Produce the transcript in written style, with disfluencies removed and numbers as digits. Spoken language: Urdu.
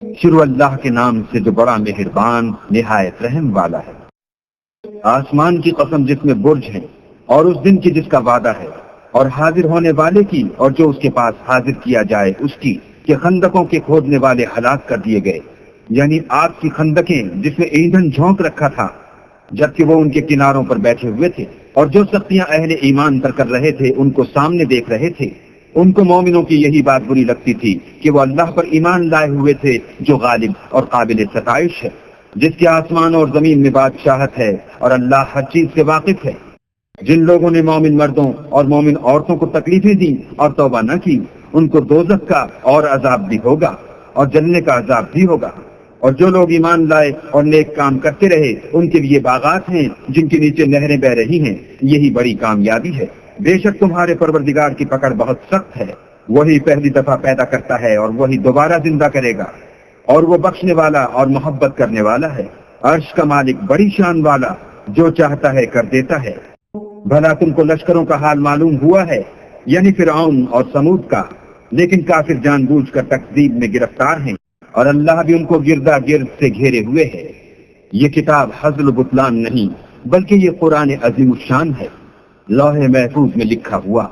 شروع اللہ کے نام سے جو بڑا مہربان نہایت رحم والا ہے۔ آسمان کی قسم جس میں برج ہے، اور اس دن کی جس کا وعدہ ہے، اور حاضر ہونے والے کی اور جو اس کے پاس حاضر کیا جائے اس کی، کہ خندقوں کے کھودنے والے ہلاک کر دیے گئے، یعنی آگ کی خندقیں جس میں ایندھن جھونک رکھا تھا جبکہ وہ ان کے کناروں پر بیٹھے ہوئے تھے، اور جو سختیاں اہل ایمان پر کر رہے تھے ان کو سامنے دیکھ رہے تھے۔ ان کو مومنوں کی یہی بات بری لگتی تھی کہ وہ اللہ پر ایمان لائے ہوئے تھے جو غالب اور قابل ستائش ہے، جس کے آسمان اور زمین میں بادشاہت ہے، اور اللہ ہر چیز سے واقف ہے۔ جن لوگوں نے مومن مردوں اور مومن عورتوں کو تکلیفیں دیں اور توبہ نہ کی، ان کو دوزخ کا اور عذاب بھی ہوگا اور جلنے کا عذاب بھی ہوگا۔ اور جو لوگ ایمان لائے اور نیک کام کرتے رہے ان کے لیے باغات ہیں جن کے نیچے نہریں بہ رہی ہیں، یہی بڑی کامیابی ہے۔ بے شک تمہارے پروردگار کی پکڑ بہت سخت ہے، وہی پہلی دفعہ پیدا کرتا ہے اور وہی دوبارہ زندہ کرے گا، اور وہ بخشنے والا اور محبت کرنے والا ہے۔ عرش کا مالک بڑی شان والا، جو چاہتا ہے کر دیتا ہے۔ بھلا تم کو لشکروں کا حال معلوم ہوا ہے، یعنی فرعون اور سمود کا، لیکن کافر جان بوجھ کر تکذیب میں گرفتار ہیں، اور اللہ بھی ان کو گردا گرد سے گھیرے ہوئے ہے۔ یہ کتاب ہزل و بطلان نہیں بلکہ یہ قرآن عظیم الشان ہے، لوح محفوظ میں لکھا ہوا۔